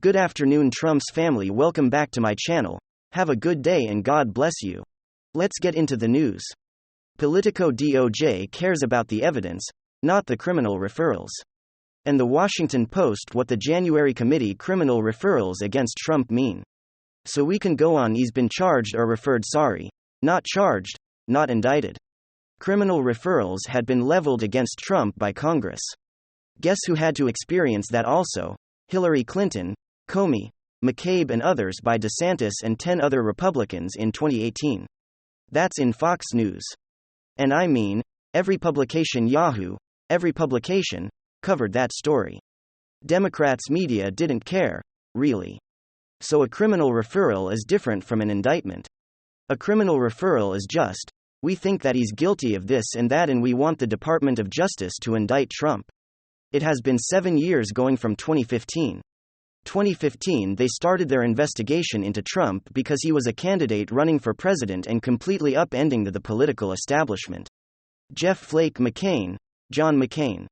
Good afternoon, Trump's family. Welcome back to my channel. Have a good day and God bless you. Let's get into the news. Politico DOJ cares about the evidence, not the criminal referrals. And the Washington Post what the January committee criminal referrals against Trump mean. So we can go on. He's been charged or referred. Sorry, not charged, not indicted. Criminal referrals had been leveled against Trump by Congress. Guess who had to experience that also? Hillary Clinton, Comey, McCabe and others by DeSantis and 10 other Republicans in 2018. That's in Fox News. And I mean, every publication Yahoo, every publication, covered that story. Democrats' media didn't care, really. So a criminal referral is different from an indictment. A criminal referral is just, we think that he's guilty of this and that and we want the Department of Justice to indict Trump. It has been 7 years going from 2015. 2015 they started their investigation into Trump because he was a candidate running for president and completely upending the political establishment. Jeff Flake McCain, John McCain,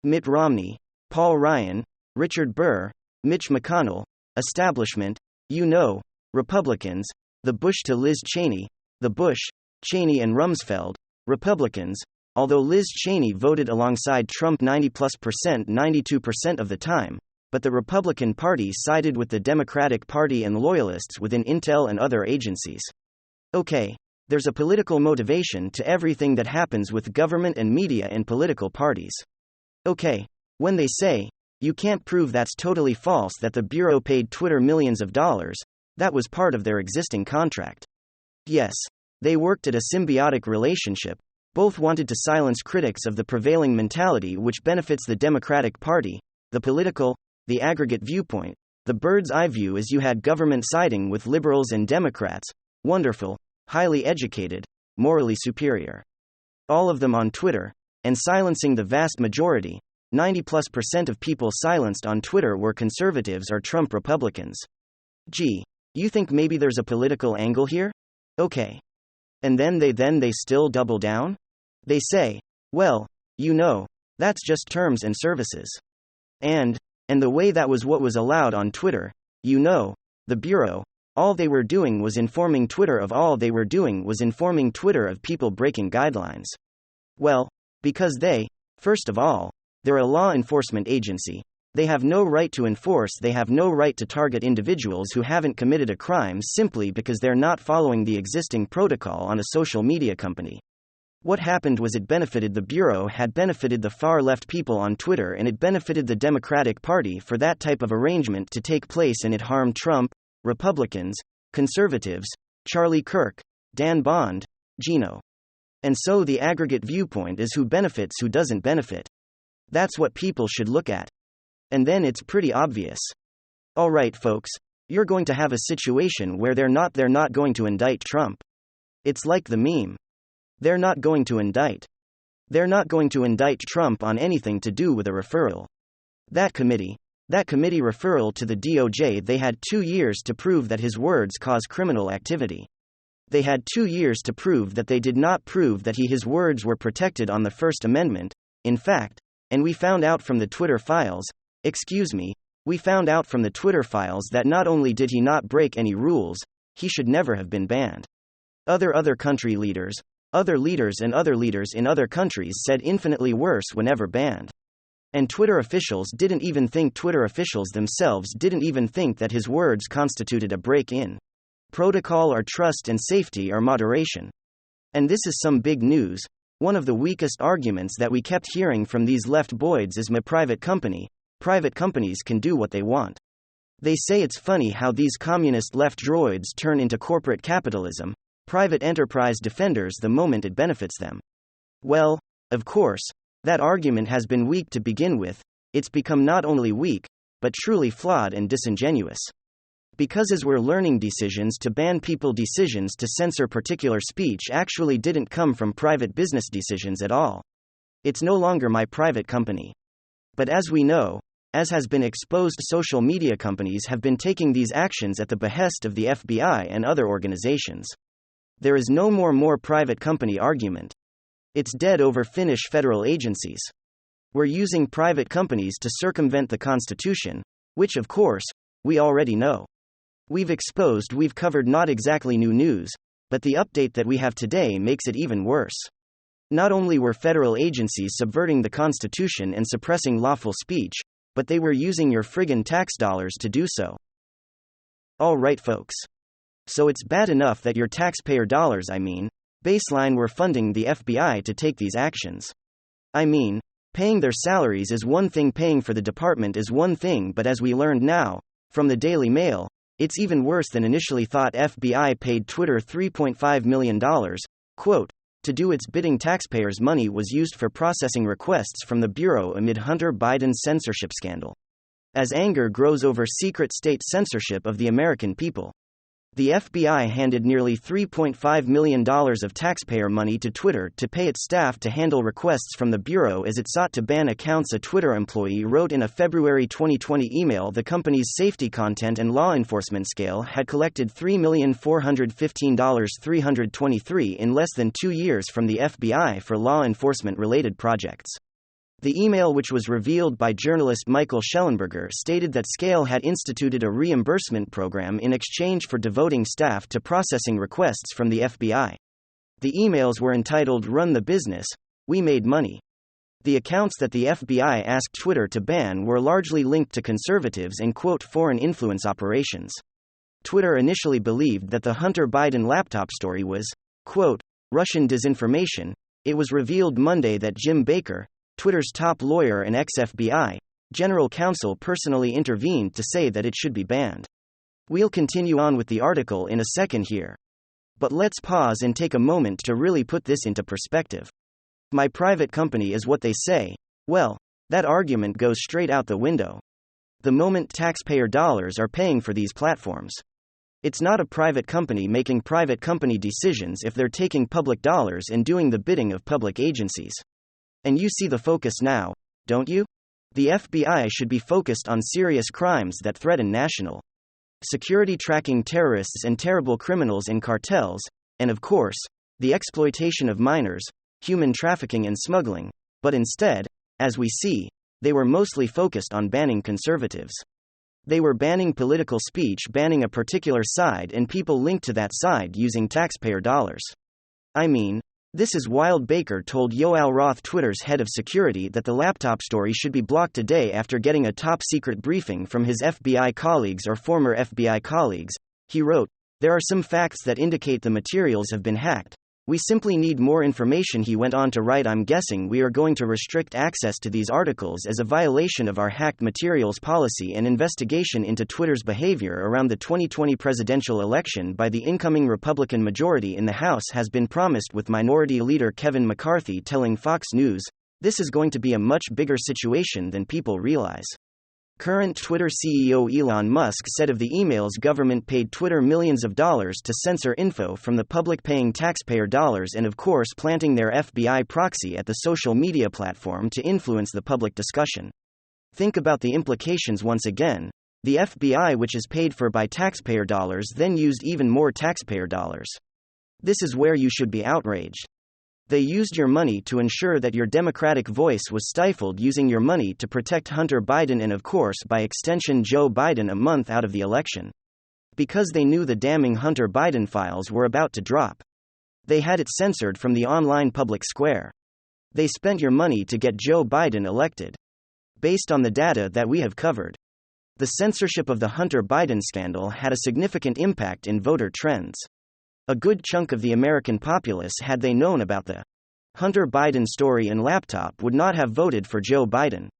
Mitt Romney, Paul Ryan, Richard Burr, Mitch McConnell, establishment, Republicans, the Bush to Liz Cheney, the Bush, Cheney and Rumsfeld, Republicans, although Liz Cheney voted alongside Trump 92% of the time, but the Republican Party sided with the Democratic Party and loyalists within Intel and other agencies. Okay, there's a political motivation to everything that happens with government and media and political parties. Okay, when they say, you can't prove that's totally false that the Bureau paid Twitter millions of dollars, that was part of their existing contract. Yes, they worked at a symbiotic relationship, both wanted to silence critics of the prevailing mentality which benefits the Democratic Party, the political, the aggregate viewpoint, the bird's eye view as you had government siding with liberals and Democrats, wonderful, highly educated, morally superior. All of them on Twitter, and silencing the vast majority, 90%+ of people silenced on Twitter were conservatives or Trump Republicans. Gee, you think maybe there's a political angle here? Okay. And then they still double down? They say, well, that's just terms and services. And the way that was what was allowed on Twitter, the Bureau, all they were doing was informing Twitter of people breaking guidelines. Well, because first of all, they're a law enforcement agency, they have no right to enforce, they have no right to target individuals who haven't committed a crime simply because they're not following the existing protocol on a social media company. What happened was it benefited the Bureau, had benefited the far-left people on Twitter, and it benefited the Democratic Party for that type of arrangement to take place, and it harmed Trump, Republicans, conservatives, Charlie Kirk, Dan Bond, Gino. And so the aggregate viewpoint is who benefits, who doesn't benefit. That's what people should look at. And then it's pretty obvious. Alright folks, you're going to have a situation where they're not going to indict Trump. It's like the meme. They're not going to indict. They're not going to indict Trump on anything to do with a referral. That committee referral to the DOJ, they had 2 years to prove that his words cause criminal activity. They had 2 years to prove that they did not prove that his words were protected on the First Amendment, in fact, and we found out from the Twitter files that not only did he not break any rules, he should never have been banned. Other country leaders, other leaders in other countries said infinitely worse whenever banned. And Twitter officials themselves didn't even think that his words constituted a break-in protocol or trust and safety or moderation. And this is some big news. One of the weakest arguments that we kept hearing from these left boids is private companies can do what they want. They say it's funny how these communist left droids turn into corporate capitalism, private enterprise defenders the moment it benefits them. Well, of course, that argument has been weak to begin with, it's become not only weak, but truly flawed and disingenuous. Because as we're learning, decisions to ban people, decisions to censor particular speech actually didn't come from private business decisions at all. It's no longer my private company. But as we know, as has been exposed, social media companies have been taking these actions at the behest of the FBI and other organizations. There is no more private company argument. It's dead over Finnish federal agencies. We're using private companies to circumvent the Constitution, which of course, We already know. We've covered not exactly new news, but the update that we have today makes it even worse. Not only were federal agencies subverting the Constitution and suppressing lawful speech, but they were using your friggin' tax dollars to do so. Alright, folks. So it's bad enough that your taxpayer dollars, baseline, were funding the FBI to take these actions. Paying their salaries is one thing, paying for the department is one thing, but as we learned now, from the Daily Mail, it's even worse than initially thought. FBI paid Twitter $3.5 million, quote, to do its bidding. Taxpayers' money was used for processing requests from the Bureau amid Hunter Biden's censorship scandal. As anger grows over secret state censorship of the American people, the FBI handed nearly $3.5 million of taxpayer money to Twitter to pay its staff to handle requests from the Bureau as it sought to ban accounts. A Twitter employee wrote in a February 2020 email the company's safety content and law enforcement scale had collected $3,415,323 in less than 2 years from the FBI for law enforcement-related projects. The email, which was revealed by journalist Michael Schellenberger, stated that Scale had instituted a reimbursement program in exchange for devoting staff to processing requests from the FBI. The emails were entitled "Run the Business, We Made Money." The accounts that the FBI asked Twitter to ban were largely linked to conservatives and, quote, foreign influence operations. Twitter initially believed that the Hunter Biden laptop story was, quote, Russian disinformation. It was revealed Monday that Jim Baker, Twitter's top lawyer and ex-FBI general counsel, personally intervened to say that it should be banned. We'll continue on with the article in a second here. But let's pause and take a moment to really put this into perspective. My private company is what they say. Well, that argument goes straight out the window. The moment taxpayer dollars are paying for these platforms. It's not a private company making private company decisions if they're taking public dollars and doing the bidding of public agencies. And you see the focus now, don't you? The FBI should be focused on serious crimes that threaten national security, tracking terrorists and terrible criminals and cartels, and of course, the exploitation of minors, human trafficking and smuggling. But instead, as we see, they were mostly focused on banning conservatives. They were banning political speech, banning a particular side and people linked to that side using taxpayer dollars. This is wild. Baker told Yoel Roth, Twitter's head of security, that the laptop story should be blocked a day after getting a top-secret briefing from his FBI colleagues or former FBI colleagues. He wrote, "There are some facts that indicate the materials have been hacked. We simply need more information." He went on to write, "I'm guessing we are going to restrict access to these articles as a violation of our hacked materials policy. An investigation into Twitter's behavior around the 2020 presidential election by the incoming Republican majority in the House has been promised," with Minority Leader Kevin McCarthy telling Fox News, "This is going to be a much bigger situation than people realize." Current Twitter CEO Elon Musk said of the emails government paid Twitter millions of dollars to censor info from the public, paying taxpayer dollars and of course planting their FBI proxy at the social media platform to influence the public discussion. Think about the implications once again. The FBI, which is paid for by taxpayer dollars, then used even more taxpayer dollars. This is where you should be outraged. They used your money to ensure that your democratic voice was stifled, using your money to protect Hunter Biden and of course by extension Joe Biden a month out of the election. Because they knew the damning Hunter Biden files were about to drop. They had it censored from the online public square. They spent your money to get Joe Biden elected. Based on the data that we have covered, the censorship of the Hunter Biden scandal had a significant impact in voter trends. A good chunk of the American populace, had they known about the Hunter Biden story and laptop, would not have voted for Joe Biden.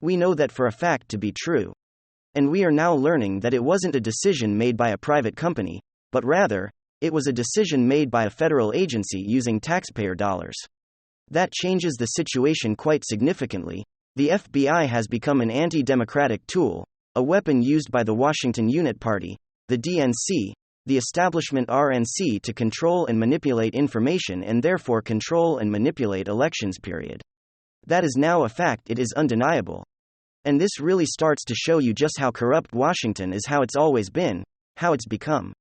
We know that for a fact to be true. And we are now learning that it wasn't a decision made by a private company, but rather, it was a decision made by a federal agency using taxpayer dollars. That changes the situation quite significantly. The FBI has become an anti-democratic tool, a weapon used by the Washington Unit Party, the DNC, the establishment RNC, to control and manipulate information and therefore control and manipulate elections. Period. That is now a fact. It is undeniable. And this really starts to show you just how corrupt Washington is, how it's always been, how it's become.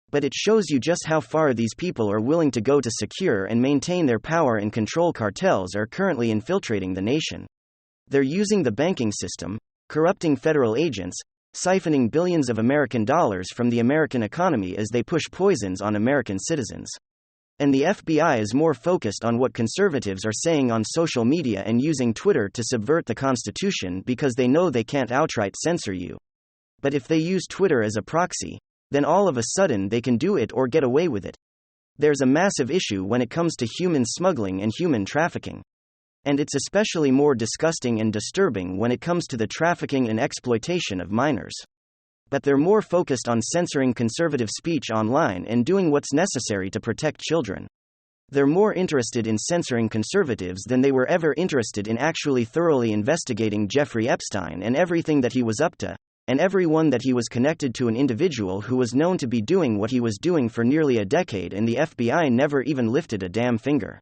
But it shows you just how far these people are willing to go to secure and maintain their power and control. Cartels are currently infiltrating the nation. They're using the banking system, corrupting federal agents, siphoning billions of American dollars from the American economy as they push poisons on American citizens. And the FBI is more focused on what conservatives are saying on social media and using Twitter to subvert the Constitution because they know they can't outright censor you. But if they use Twitter as a proxy, then all of a sudden they can do it or get away with it. There's a massive issue when it comes to human smuggling and human trafficking. And it's especially more disgusting and disturbing when it comes to the trafficking and exploitation of minors. But they're more focused on censoring conservative speech online and doing what's necessary to protect children. They're more interested in censoring conservatives than they were ever interested in actually thoroughly investigating Jeffrey Epstein and everything that he was up to, and everyone that he was connected to, an individual who was known to be doing what he was doing for nearly a decade, and the FBI never even lifted a damn finger.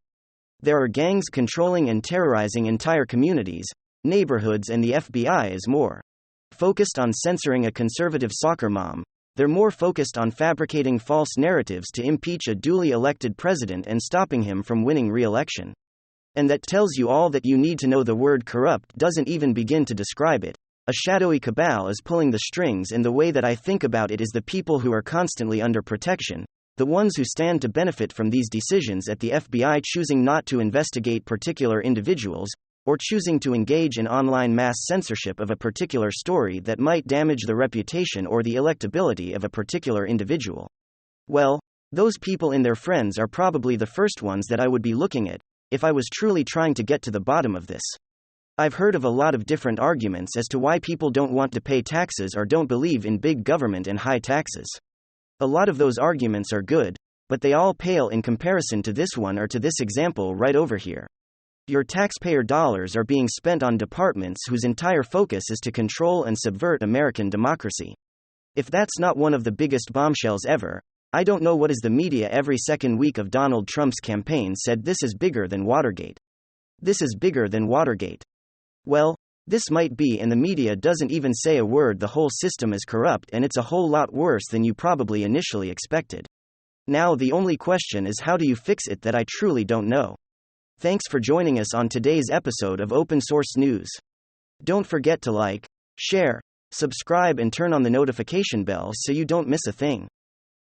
There are gangs controlling and terrorizing entire communities, neighborhoods, and the FBI is more focused on censoring a conservative soccer mom. They're more focused on fabricating false narratives to impeach a duly elected president and stopping him from winning re-election. And that tells you all that you need to know. The word corrupt doesn't even begin to describe it. A shadowy cabal is pulling the strings, and the way that I think about it is the people who are constantly under protection, the ones who stand to benefit from these decisions at the FBI choosing not to investigate particular individuals, or choosing to engage in online mass censorship of a particular story that might damage the reputation or the electability of a particular individual. Well, those people and their friends are probably the first ones that I would be looking at, if I was truly trying to get to the bottom of this. I've heard of a lot of different arguments as to why people don't want to pay taxes or don't believe in big government and high taxes. A lot of those arguments are good, but they all pale in comparison to this one, or to this example right over here. Your taxpayer dollars are being spent on departments whose entire focus is to control and subvert American democracy. If that's not one of the biggest bombshells ever, I don't know what is. The media every second week of Donald Trump's campaign said this is bigger than Watergate. This is bigger than Watergate. Well, this might be, and the media doesn't even say a word. The whole system is corrupt, and it's a whole lot worse than you probably initially expected. Now the only question is, how do you fix it? That I truly don't know. Thanks for joining us on today's episode of Open Source News. Don't forget to like, share, subscribe, and turn on the notification bell so you don't miss a thing.